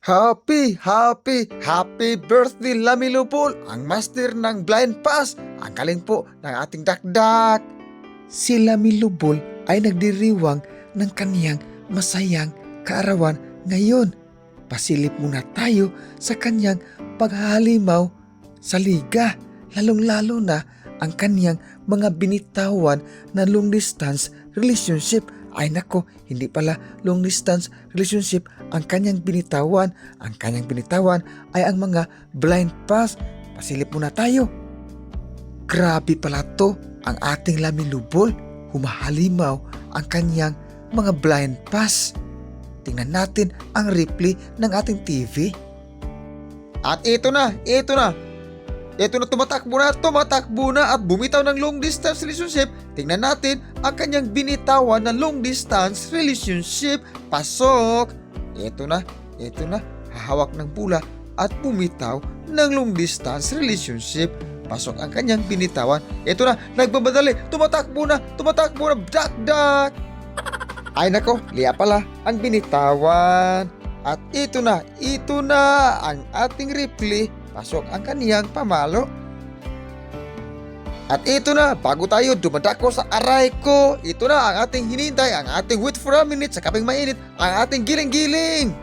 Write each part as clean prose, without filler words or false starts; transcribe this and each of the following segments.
Happy birthday Lami Lupol, ang master ng blind pass, ang galing po ng ating dakdak. Si Lami Lupol ay nagdiriwang ng kaniyang masayang kaarawan ngayon. Pasilip muna tayo sa kaniyang paghahalimaw sa liga, lalong-lalo na ang kaniyang mga binitawan na long distance relationship. Ay nako, hindi pala long distance relationship ang kanyang binitawan. Ang kanyang binitawan ay ang mga blind pass. Pasilip muna tayo. Grabe pala to ang ating Lami Lupol. Humahalimaw ang kanyang mga blind pass. Tingnan natin ang replay ng ating TV. At ito na. Ito na, tumatakbo na at bumitaw ng long distance relationship. Tingnan natin ang kanyang binitawan na long distance relationship. Pasok. Ito na, hahawak ng pula at bumitaw ng long distance relationship. Pasok ang kanyang binitawan. Ito na, nagbabadali, tumatakbo na, dakdak. Ay nako, liya pala ang binitawan. At ito na ang ating replay. Pasok ang kaniyang pamalo. At ito na, bago tayo dumadako sa aray ko, ito na ang ating hinintay, ang ating wait for a minute sa kaping mainit, ang ating giling-giling.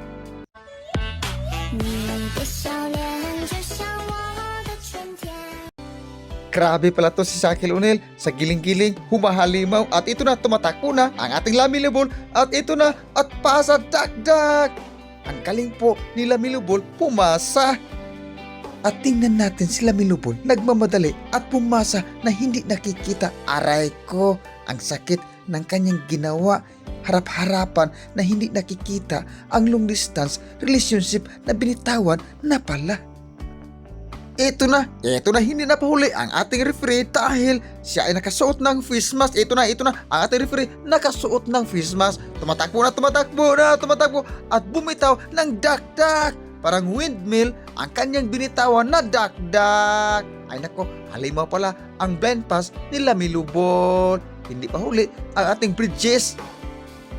Grabe pala to si Shaquille O'Neal sa giling-giling, humahalimaw. At ito na, tumatakbo na ang ating Lami Lupol. At ito na, at pasa dakdak. Ang galing po ni Lami Lupol, pumasa. At tingnan natin si Lami Lupol nagmamadali at pumasa na hindi nakikita. Aray ko, ang sakit ng kanyang ginawa. Harap-harapan na hindi nakikita ang long distance relationship na binitawan na pala. Ito na, hindi na pahuli ang ating referee dahil siya ay nakasuot ng face mask. Ito na, ang ating referee nakasuot ng face mask. Tumatakbo at bumitaw ng dakdak. Parang windmill ang kanyang binitawan na dakdak. Ay nako, halimaw pala ang blind pass ni Lami Lupol. Hindi pa huli ang ating bridges.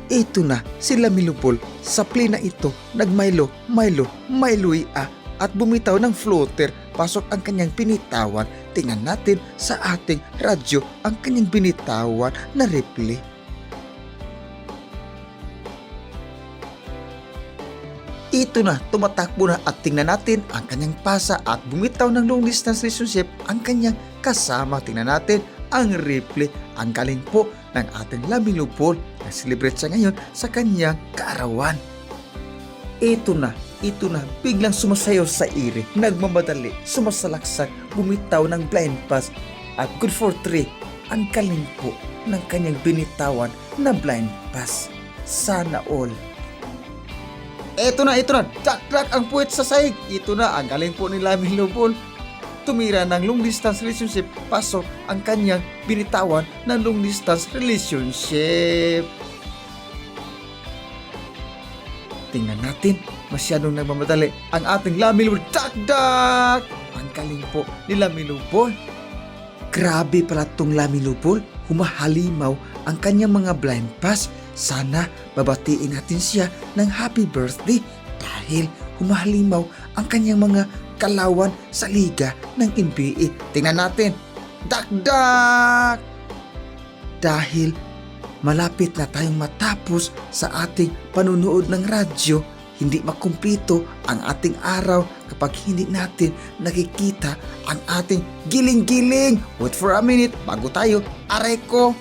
Ito na si Lami Lupol sa play na ito. Nagmaylo at bumitaw ng floater. Pasok ang kanyang binitawan. Tingnan natin sa ating radyo ang kanyang binitawan na replay. Ito na, tumatakbo na at tingnan natin ang kanyang pasa at bumitaw ng long distance relationship ang kanyang kasama. Tingnan natin ang replay. Ang galing po ng ating Lami Lupol. Nag-celebrate siya ngayon sa kanyang kaarawan. Ito na, biglang sumasayaw sa ire, nagmamadali, sumasalaksak, bumitaw ng blind pass at good for 3. Ang galing po ng kanyang binitawan na blind pass. Sana all. Ito na, dakdak ang puwet sa sahig. Ito na, ang galing po ni Lami Lupol. Tumira ng long distance relationship. Pasok ang kanyang binitawan ng long distance relationship. Tingnan natin, masyadong nagmamadali ang ating Lami Lupol. Dakdak! Ang galing po ni Lami Lupol. Grabe pala tong Lami Lupol. Humahalimaw ang kanyang mga blind pass. Sana babatiin natin siya ng happy birthday dahil humahalimaw ang kanyang mga kalawan sa liga ng NBA. Tingnan natin, dakdak! Dahil malapit na tayong matapos sa ating panunood ng radyo, hindi makumpleto ang ating araw kapag hindi natin nakikita ang ating giling-giling. Wait for a minute bago tayo, aray ko.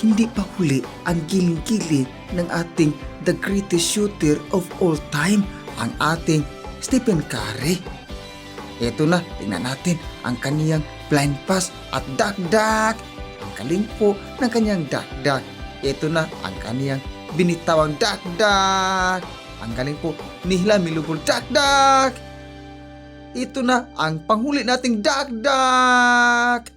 Hindi pa huli ang giling-giling ng ating the greatest shooter of all time, ang ating Stephen Curry. Ito na, tingnan natin ang kaniyang blind pass at dakdak. Ang galing po ng kanyang dakdak. Ito na ang kaniyang binitawang dakdak. Ang galing po ni Lami Lupol, dakdak. Ito na ang panghuli nating dakdak.